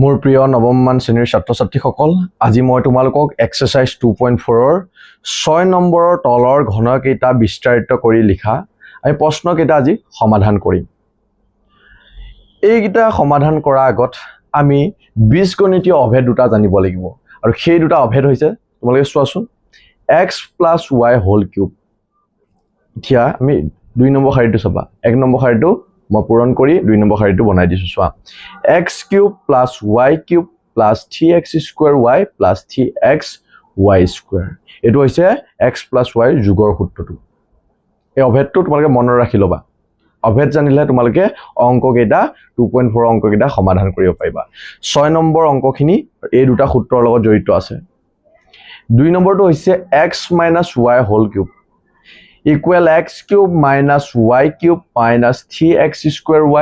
মোৰ প্ৰিয় নৱমমান শ্ৰেণীৰ ছাত্ৰ-ছাত্ৰীসকল আজি মই তোমালোকক এক্সাৰসাইজ 2.4 ৰ 6 নম্বৰৰ তলৰ ঘনকেইটা বিস্তাৰিত কৰি লিখা আমি প্ৰশ্নকেইটা আজি সমাধান কৰিম। এইকেইটা সমাধান কৰাৰ আগত আমি বীজগণিতীয় অভেদ দুটা জানিব লাগিব আৰু সেই দুটা অভেদ হৈছে তোমালোকে চোৱাচোন x + y হোল কিউব। এতিয়া আমি 2 নম্বৰ শাৰীটো চাবা 1 নম্বৰ শাৰীটো মই পূৰণ কৰি 2 নম্বৰ শাৰীটো বনাই দিছো চোৱা x cube + y cube + 3x² y + 3xy² এটো হৈছে x + y যোগৰ সূত্ৰটো। এই অভেদটো তোমালোকে মনত ৰাখি লবা। অভেদ জানিলে তোমালোকে অংককেইটা 2.4 অংককেইটা সমাধান কৰিব পাৰিবা। 6 নম্বৰ অংকখিনি এই দুটা সূত্ৰৰ লগত জড়িত আছে। 2 নম্বৰটো হৈছে x - y whole cube equal x cube minus y cube minus 3x²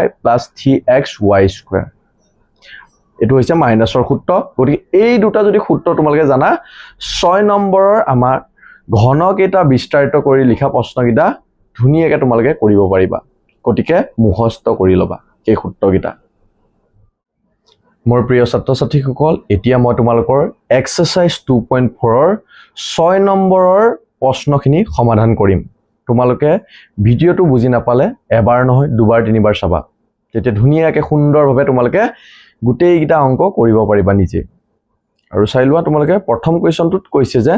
y plus 3xy²। এটো হৈছে মাইনাসৰ সূত্ৰ। গতিকে এই দুটা যদি সূত্ৰ তোমালোকে জানা 6 নম্বৰৰ আমাৰ ঘনকেইটা বিস্তাৰিত কৰি লিখা প্ৰশ্নকেইটা ধুনীয়াকৈ তোমালোকে কৰিব পাৰিবা। গতিকে মুখস্থ কৰি লবা এই সূত্ৰকেইটা। মোৰ প্ৰিয় ছাত্ৰ-ছাত্ৰীসকল এতিয়া মই তোমালোকৰ এক্সাৰসাইজ 2.4 ৰ 6 নম্বৰৰ প্ৰশ্নখিনি সমাধান কৰিম। তোমালোকে ভিডিওটো বুজি নাপালে এবাৰ নহয় দুবাৰ তিনিবাৰ চাবা তেতিয়া ধুনীয়াকৈ সুন্দৰভাৱে তোমালোকে গোটেইকেইটা অংক কৰিব পাৰিবা নিজে। আৰু চাই লোৱা তোমালোকে প্ৰথম কোৱেশ্যনটোত কৈছে যে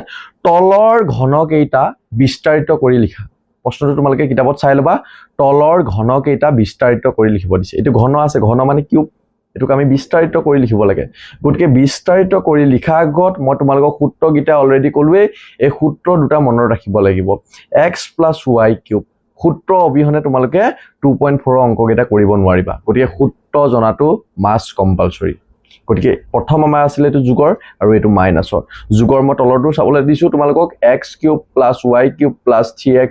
তলৰ ঘনকেইটা বিস্তাৰিত কৰি লিখা। প্ৰশ্নটো তোমালোকে কিতাপত চাই লবা তলৰ ঘনকেইটা বিস্তাৰিত কৰি লিখিব দিছে। এটো ঘন আছে, ঘন মানে কিউব, এটোক আমি বিস্তাৰিত কৰি লিখিব লাগে। গতিকে বিস্তাৰিত কৰি লিখা আগত মই তোমালোকক সূত্ৰকেইটা অলৰেডি ক'লোৱে এই সূত্ৰ দুটা মনত ৰাখিব লাগিব। x + y কিউব সূত্ৰ অবিহনে তোমালোকে 2.4 অংককেইটা কৰিব নোৱাৰিবা। গতিকে সূত্ৰ জনাটো মাষ্ট কম্পালসৰি। গতিকে প্ৰথম আমাৰ আছিল এটো যোগৰ আৰু এটো মাইনাসৰ। যোগৰ মই তলৰটো চাবলৈ দিছো তোমালোকক x cube + y cube + 3x²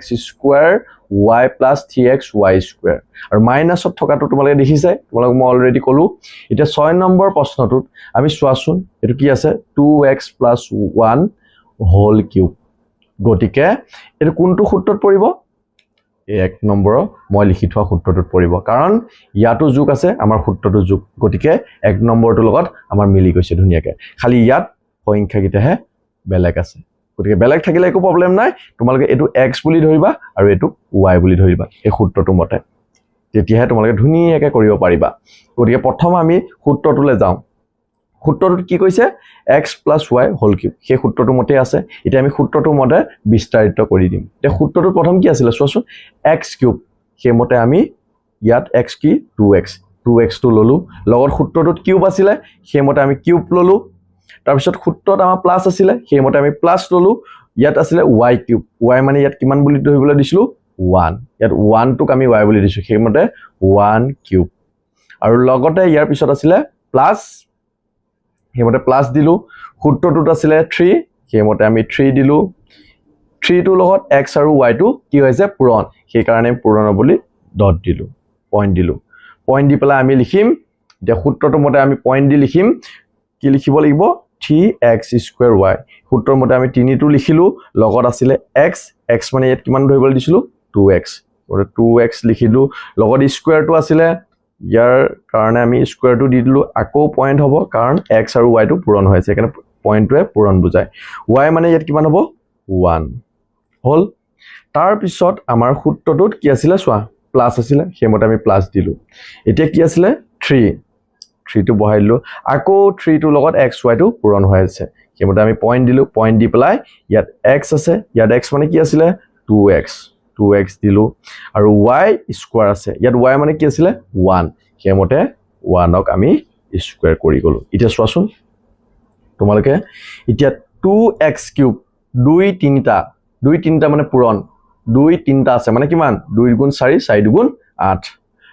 y + 3xy² আৰু মাইনাসত থকাটো তোমালোকে দেখিছে, তোমালোক মই অলৰেডি ক'লো। এতিয়া 6 নম্বৰ প্ৰশ্নটোত আমি চোৱাচোন এটো কি আছে 2x + 1 হোল কিউব। গতিকে এটো কোনটো সূত্ৰত পৰিব? 1 নম্বৰ মই লিখি থোৱা সূত্ৰটোত পৰিব, কাৰণ ইয়াতো যোগ আছে আমাৰ সূত্ৰটো যোগ। গতিকে 1 নম্বৰটোৰ লগত আমাৰ মিলি গৈছে ধুনীয়াকৈ। খালি ইয়াত সংখ্যাকেইটাহে বেলেগ আছে। গতিকে বেলেগ থাকিলে একো প্ৰবলেম নাই, তোমালোকে এটো x বুলি ধৰিবা আৰু এটো y বুলি ধৰিবা এই সূত্ৰটো মতে। তেতিয়াহে তোমালোকে ধুনীয়াকৈ কৰিব পাৰিবা। গতিকে প্ৰথম আমি সূত্ৰটোলৈ যাওঁ। সূত্ৰটোত কি কৈছে x + y হোল কিউব সেই সূত্ৰটো মতে আছে। এতিয়া আমি সূত্ৰটো মতে বিস্তাৰিত কৰি দিম। এতিয়া সূত্ৰটো প্ৰথম কি আছিল চোৱাচোন x কিউব, সেই মতে আমি ইয়াত x কি 2x টো ললো, লগত সূত্ৰটোত কিউব আছিল সেই মতে আমি কিউব ললো। তাৰ পিছত সূত্ৰত আমাৰ প্লাস আছিল সেই মতে আমি প্লাস ললো। ইয়াত আছিল y কিউব, y মানে ইয়াত কিমান বুলি ধৰিবলৈ দিছিলো 1, ইয়াত 1 টোক আমি y বুলি দিছো সেই মতে 1 কিউব। আৰু লগতে ইয়াৰ পিছত আছিল প্লাস সেই মতে প্লাস দিলো। সূত্ৰটোত আছিল 3 সেই মতে আমি 3 দিলো। 3 টোৰ লগত x আৰু y টো কি হৈছে পূৰণ, সেই কাৰণে পূৰণ বুলি ডট দিলো, পইণ্ট দিলো। পইণ্ট দি পেলাই আমি লিখিম এতিয়া সূত্ৰটো মতে আমি পইণ্ট দি লিখিম কি লিখিব লাগিব 3x² y। সূত্ৰৰ মতে আমি 3 টো লিখিলো, লগত আছিল x মানে ইয়াত কিমান ধৰিবলৈ দিছিলো 2x, 2x লিখিলো, লগত স্কয়াৰটো আছিল ইয়াৰ কাৰণে আমি স্কয়াৰটো দি দিলো। আকৌ পইণ্ট হ'ব কাৰণ x আৰু y টো পূৰণ হৈ আছে, সেইকাৰণে পইণ্টটোৱে পূৰণ বুজায়। y মানে ইয়াত কিমান হ'ব 1 হ'ল। তাৰ পিছত আমাৰ সূত্ৰটোত কি আছিল চোৱা প্লাস আছিল সেই মতে আমি প্লাস দিলো। এতিয়া কি আছিল 3 টো বহাই দিলো, আকৌ 3 টোৰ লগত x y টো পূৰণ হৈ আছে সেই মতে আমি পইণ্ট দিলো। পইণ্ট দি পেলাই ইয়াত x আছে, ইয়াত x মানে কি আছিল 2x দিলো আৰু y স্কয়াৰ আছে, ইয়াত y মানে কি আছিল 1 সেই মতে 1ক আমি স্কয়াৰ কৰি গলো। এতিয়া চোৱাচোন তোমালোকে এতিয়া 2x কিউব 2 3টা মানে পূৰণ 2 3টা আছে মানে কিমান 2 × 4 4 × 8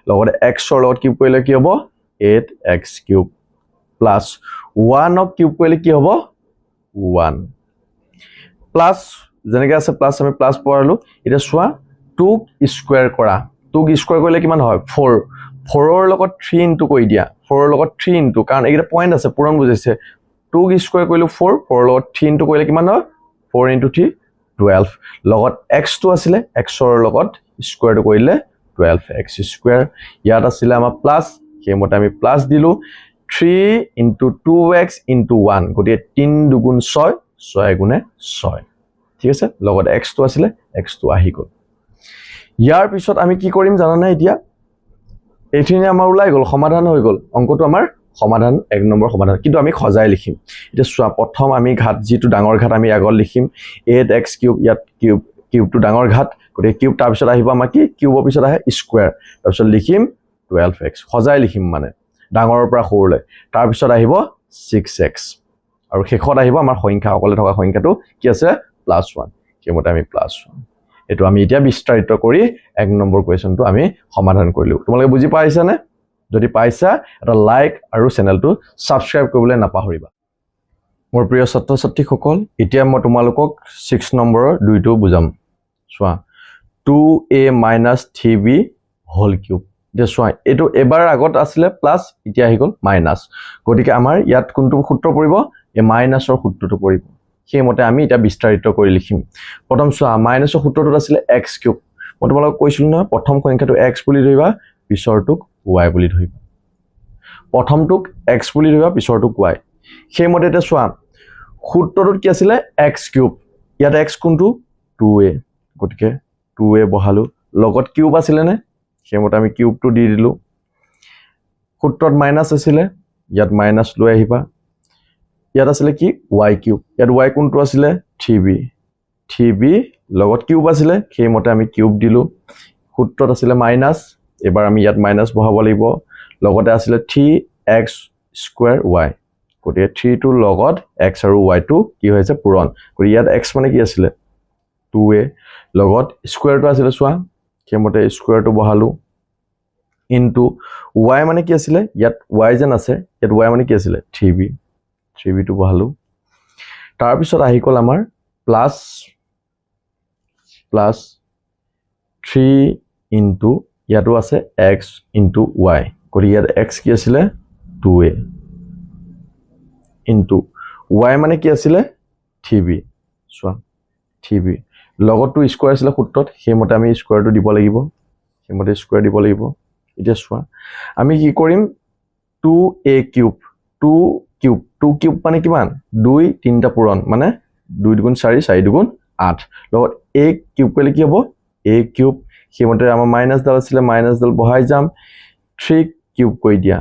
লগতে x ৰ লগত কিউব কৰিলে কি হ'ব 8x কিউব প্লাস 1ক কিউব কৰিলে কি হ'ব 1 প্লাস যেনেকৈ আছে প্লাস আমি প্লাস পঢ়ালো। এতিয়া চোৱা 2ক স্কয়াৰ কৰা, 2ক স্কয়াৰ কৰিলে কিমান হয় 4 ৰ লগত 3 ইনটু কৰি দিয়া, 4 ৰ লগত 3 ইনটু কাৰণ এইটা পইণ্ট আছে পূৰণ বুজাইছে। 2ক স্কয়াৰ কৰিলো 4 ৰ লগত 3 ইনটু কৰিলে কিমান হয় 4 × 3 12 লগত x টো আছিল x ৰ লগত স্কয়াৰটো কৰিলে 12x²। ইয়াত আছিল আমাৰ প্লাস সেই মতে আমি প্লাস দিলো। 3 into 2x into 1 গতিকে 3 দুগুণ 6 6 গুণে 6 ঠিক আছে লগত x টো আছিলে x টো আহি গল ইয়াৰ পিছত আমি কি কৰিম জানা নাই এতিয়া এইখিনি আমাৰ ওলাই গল সমাধান হৈ গল অংকটো আমাৰ সমাধান 1 নম্বৰ সমাধান কিন্তু আমি খজাই লিখিম এতিয়া চোৱা প্ৰথম আমি ঘাত যেটো ডাঙৰ ঘাত আমি আগত লিখিম 8x³ ইয়াত কিউব টো ডাঙৰ ঘাত গতিকে কিউব তাৰ পিছত আহিব আমাৰ কি কিউবৰ পিছত আহে স্কয়াৰ তাৰ পিছত লিখিম 12x খজাই লিখিম মানে ডাঙৰৰ পৰা সৰুলৈ তাৰ পিছত আহিব 6x আৰু শেষত আহিব আমাৰ সংখ্যা অকলে থকা সংখ্যাটো কি আছে +1 কিমতে আমি +1 এটো আমি এতিয়া বিস্তাৰিত কৰি 1 নম্বৰ কোৱেশ্চনটো আমি সমাধান কৰিলো তোমালোকে বুজি পাইছা নে যদি পাইছা এটা লাইক আৰু চেনেলটো সাবস্ক্ৰাইব কৰিবলৈ নাপাহৰিবা মোৰ প্ৰিয় ছাত্ৰ ছাত্ৰীসকল এতিয়া মই তোমালোকক 6 নম্বৰৰ দুইটো বুজাম চোৱা 2a - 3b হোল কিউব এতিয়া চোৱা এটো এবাৰ আগত আছিলে প্লাস এতিয়া আহি গল মাইনাস গতিকে আমাৰ ইয়াত কোনটো সূত্ৰ পৰিব এই মাইনাসৰ সূত্ৰটো পৰিব সেইমতে আমি এটা বিস্তাৰিত কৰি লিখিম প্ৰথম চোৱা মাইনাসৰ সূত্ৰটো আছিল x³ মই তোমালোকক কৈছিলো না প্ৰথম সংখ্যাটো x বুলি ধৰিবা পিছৰটোক y বুলি ধৰিবা প্ৰথমটোক x বুলি ধৰিবা পিছৰটোক y সেইমতে এটা চোৱা সূত্ৰটোত কি আছিল x³ ইয়াত x কোনটো 2a গতিকে 2a বহালো লগত কিউব আছিল নে সেইমতে আমি কিউবটো দি দিলো সূত্ৰত মাইনাস আছিল ইয়াত মাইনাস লৈ আহিবা ইয়াত আছিল কি y³ ইয়াত y কোনটো আছিল 3b লগত কিউব আছিল সেইমতে আমি কিউব দিলো সূত্ৰত আছিল মাইনাস এবাৰ আমি ইয়াত মাইনাস বহাব লাগিব লগতে আছিল 3x² y গতিকে 3 টো লগত x আৰু y টো কি হৈছে পূৰণ গতিকে ইয়াত x মানে কি আছিল 2a লগত স্কয়াৰটো আছিল চোৱা সেইমতে স্কয়াৰটো বহালো ইনটু y মানে কি আছিল ইয়াত y যেন আছে ইয়াত y মানে কি আছিল 3b টো বহালো তাৰ পিছত আহি গল আমাৰ প্লাস 3 ইনটু ইয়াতো আছে x ইনটু y গতিকে ইয়াত x কি আছিল 2a ইনটু y মানে কি আছিল 3b চোৱা 3b লগতো স্কয়াৰ আছিল সূত্ৰত সেইমতে আমি স্কয়াৰটো দিব লাগিব সেইমতে স্কয়াৰ দিব লাগিব এতিয়া চোৱা আমি কি কৰিম 2a³ 2³ মানে কিমান 2 তিনটা পূৰণ মানে 2 দুগুণ 4 4 দুগুণ 8 লগত a³ কৰিলে কি হ'ব a³ সেইমতে আমাৰ মাইনাস ডাল আছিল মাইনাস ডাল বহাই যাম 3³ কৰি দিয়া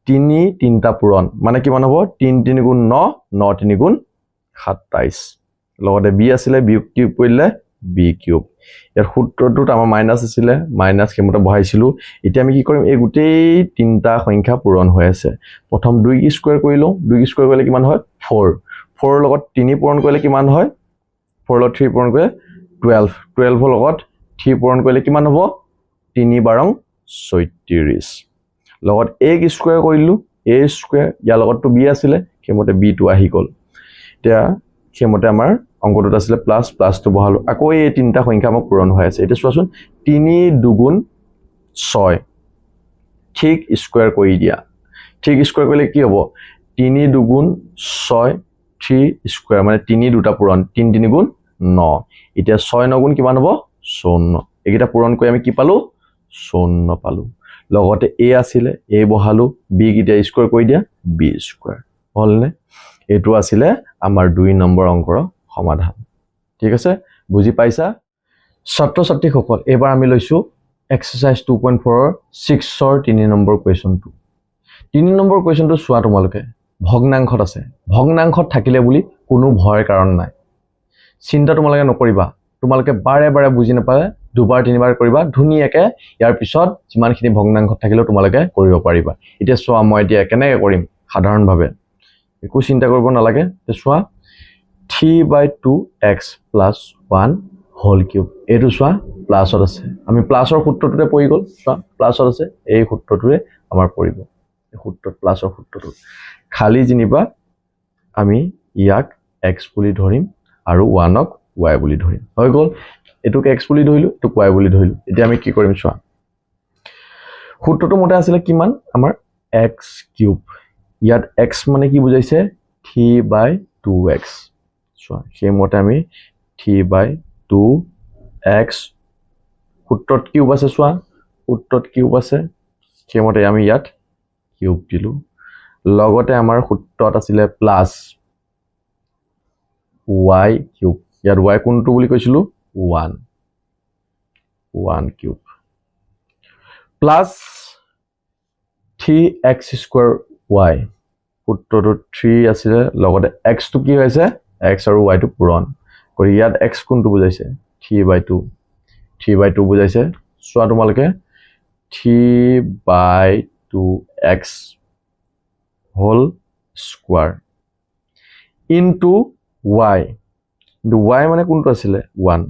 3 তিনটা পূৰণ মানে কিমান হ'ব 3 3 গুণ 9 9 3 গুণ 27 লগতে b আছিল b³ কৰিলে b³ ইয়াৰ সূত্ৰটোত আমাৰ মাইনাস আছিল মাইনাস কেমতে বহাইছিলো এতিয়া আমি কি কৰিম এই গুটেই তিনটা সংখ্যা পূৰণ হৈ আছে প্ৰথম 2 স্কয়াৰ কৰিলো 2 স্কয়াৰ কৰিলে কিমান হয় 4 4 লগত 3 পূৰণ কৰিলে কিমান হয় 4 লগত 3 পূৰণ কৰিলে 12 12 লগত 3 পূৰণ কৰিলে কিমান হ'ব 3 12 36 লগত a স্কয়াৰ কৰিলো a স্কয়াৰ ইয়াৰ লগতটো b আছিল কেমতে b টো আহি গল এতিয়া সেইমতে আমাৰ অংকটোত আছিল প্লাস টো বহালো আকৌ এই তিনটা সংখ্যা মোক পূৰণ হৈ আছে এটা চোৱাচোন 3 দুগুণ 6 ঠিক স্কয়াৰ কৰি দিয়া ঠিক স্কয়াৰ কৰিলে কি হ'ব 3 দুগুণ 6 3 স্কয়াৰ মানে 3 দুটা পূৰণ 3 3 গুণ 9 এতিয়া 6 9 গুণ কিমান হ'ব 54 এইটা পূৰণ কৰি আমি কি পালো 54 পালো লগতে a আছিল a বহালো b কিটা স্কয়াৰ কৰি দিয়া b স্কয়াৰ হলনে এটো আছিল আমাৰ 2 নম্বৰ অংকৰ সমাধান ঠিক আছে বুজি পাইছা ছাত্ৰ ছাত্ৰীসকল এবাৰ আমি লৈছো এক্সাৰসাইজ 2.4 ৰ 6 ৰ 3 নম্বৰ কোৱেশ্চনটো 3 নম্বৰ কোৱেশ্চনটো চোৱা তোমালোকে ভগ্নাংশত আছে ভগ্নাংশত থাকিলে বুলি কোনো ভয়ৰ কাৰণ নাই চিন্তা তোমালোকে নকৰিবা তোমালোকে বাৰে বাৰে বুজি নাপালে দুবাৰ তিনিবাৰ কৰিবা ধুনিয়াকে ইয়াৰ পিছত যিমানখিনি ভগ্নাংশত থাকিলেও তোমালোকে কৰিব পাৰিবা এতিয়া চোৱা মই এতিয়া কেনেকৈ কৰিম সাধাৰণভাৱে একো চিন্তা কৰিব নালাগে চোৱা 3/2x + 1 হোল কিউব এটো চোৱা প্লাসত আছে আমি প্লাসৰ সূত্ৰটোতে পৰি গল চোৱা প্লাসত আছে এই সূত্ৰটোৰে আমাৰ পৰিব এই সূত্ৰত প্লাসৰ সূত্ৰটো খালি জিনিবা আমি ইয়াক x বুলি ধৰিম আৰু 1ক y বুলি ধৰিম হৈ গল এটোক x বুলি ধৰিলো এটোক y বুলি ধৰিলো এতিয়া আমি কি কৰিম চোৱা সূত্ৰটো মতে আছিল কিমান আমাৰ x³ ইয়াত x মানে কি বুজাইছে 3/2x চোৱা সেইমতে আমি 3/2x সূত্ৰত কিউব আছে চোৱা সূত্ৰত কিউব আছে সেইমতে আমি ইয়াত কিউব দিলো লগতে আমাৰ সূত্ৰত আছিলে প্লাছ y কিউব ইয়াত y কোনটো বুলি কৈছিলো 1 cube plus 3x square y সূত্ৰটো 3 আছিলে লগতে x টো কি হৈছে x আৰু y টো পূৰণ কৰি ইয়াত x কোনটো বুজাইছে 3/2 বুজাইছে সোৱা তোমালকে 3/2x whole square into y মানে কোনটো আছিলে 1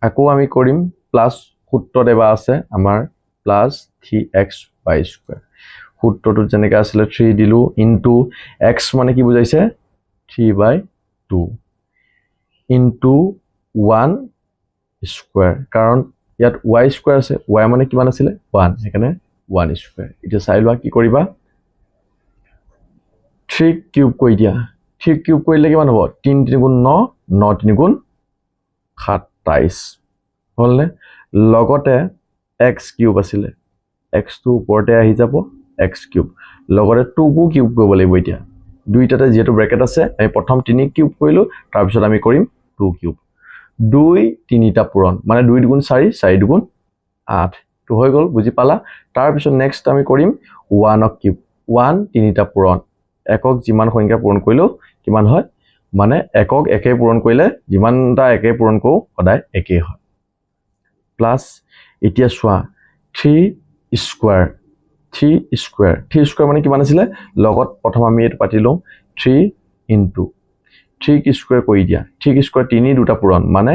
আকৌ আমি কৰিম প্লাস সূত্ৰত এবা আছে আমাৰ প্লাস 3xy স্কয়াৰ সূত্ৰটো যেনেকৈ আছিলে 3 দিলু ইনটু x মানে কি বুজাইছে 3/2 ইনটু 1 স্কয়াৰ কাৰণ ইয়াত y স্কয়াৰ আছে y মানে কিমান আছিলে 1 সেইকাৰণে 1 স্কয়াৰ এটা চাই লোৱা কি কৰিবা 3 কিউব কৰি দিয়া 3 কিউব কৰিলে কিমান হ'ব 3 3 গুণ 9 9 3 গুণ 27 হলনে লগতে x কিউব আছিলে x টো ওপৰতে আহি যাব x কিউব লগতে 2 কো কিউব কৰিব লাগিব এতিয়া দুইটাতে যেটো ব্ৰেকেট আছে আমি প্ৰথম 3 কিউব কৰিলো তাৰ পিছত আমি কৰিম 2 কিউব 2 তিনিটা পূৰণ মানে 2 গুণ 4 4 গুণ 8 তো হৈ গল বুজি পালা তাৰ পিছত নেক্সট আমি কৰিম 1 কিউব 1 তিনিটা পূৰণ একক যিমান সংখ্যা পূৰণ কৰিলো কিমান হয় মানে একক একে পূৰণ কৰিলে যিমানটা একে পূৰণ কৰো সদায় একে হয় প্লাস এতিয়া সোৱা 3 স্কয়াৰ 3 স্কয়াৰ মানে কিমান আছিল লগত প্ৰথম আমি এটো পাতি লওঁ 3 ইনটু 3 কি স্কয়াৰ কৰি দিয়া 3 স্কয়াৰ 3 দুটা পূৰণ মানে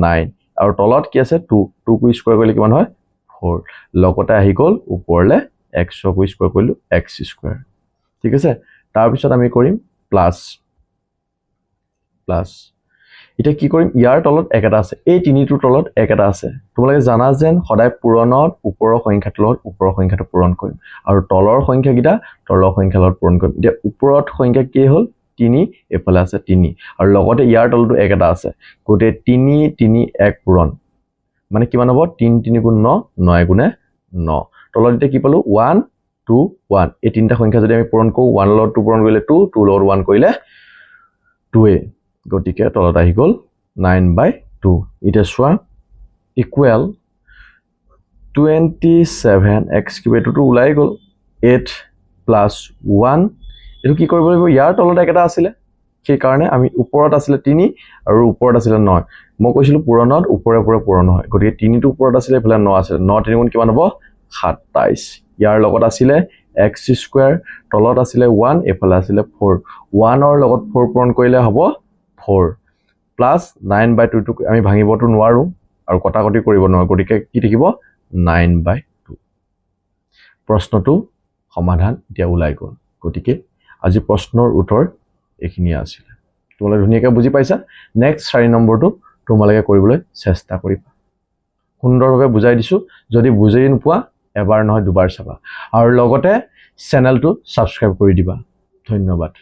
9 আৰু তলত কি আছে 2 2 কো স্কয়াৰ কৰিলে কিমান হয় 4 লগতে আহি গল ওপৰলে x কো স্কয়াৰ কৰিলো x স্কয়াৰ ঠিক আছে তাৰ পিছত আমি কৰিম প্লাস এটা কি কৰিম ইয়াৰ তলত একটা আছে এই তিনিটোৰ তলত একটা আছে তোমালোকে জানা যেন সদায় পূৰণত ওপৰৰ সংখ্যাটোৰ লগত ওপৰৰ সংখ্যাটো পূৰণ কৰিম আৰু তলৰ সংখ্যাকিটা তলৰ সংখ্যাৰ লগত পূৰণ কৰিম এতিয়া ওপৰত সংখ্যা কি হ'ল 3 এফালে আছে 3 আৰু লগতে ইয়াৰ তলটো একটা আছে গোটে 3 3 1 পূৰণ মানে কিমান হ'ব 3 3 গুণ 9 9 গুণে 9 তলত এতিয়া কি পালো 1 2 1 এই তিনটা সংখ্যা যদি আমি পূৰণ কৰো 1 লগত 2 পূৰণ কৰিলে 2 2 লগত 1 কৰিলে 2 গটিকে তলত আহি গল 9/2 এটা সোৱা ইকুৱেল 27x কিউব এটো ওলাই গল 8 + 1 এটো কি কৰিব লাগিব ইয়াৰ তলত একটা আছিল সেই কাৰণে আমি ওপৰত আছিল 3 আৰু ওপৰত আছিল 9 মই কৈছিলো পূৰণত ওপৰে ওপৰে পূৰণ হয় গটিকে 3 টো ওপৰত আছিল এফালে 9 আছিল 9 3 গুণ কিমান হ'ব 27 ইয়াৰ লগত আছিল x স্কয়াৰ তলত আছিল 1 এফালে আছিল 4 1 ৰ লগত 4 পূৰণ কৰিলে হ'ব 4 প্লাস 9/2 টো আমি ভাঙিবটো নোৱাৰো আৰু কটাকটি কৰিব নোৱাৰো গটিকে কি থাকিব 9/2 প্ৰশ্নটো সমাধান এতিয়া ওলাই গল গটিকে আজি প্ৰশ্নৰ উত্তৰ এখিনি আছিল তোমালোকে ধুনিয়াকৈ বুজি পাইছা নেক্সট 4 নম্বৰটো তোমালোকে কৰিবলৈ চেষ্টা কৰিবা সুন্দৰভাৱে বুজাই দিছো যদি বুজি নোপোৱা এবাৰ নহয় দুবাৰ চাবা আৰু লগতে চেনেলটো সাবস্ক্ৰাইব কৰি দিবা ধন্যবাদ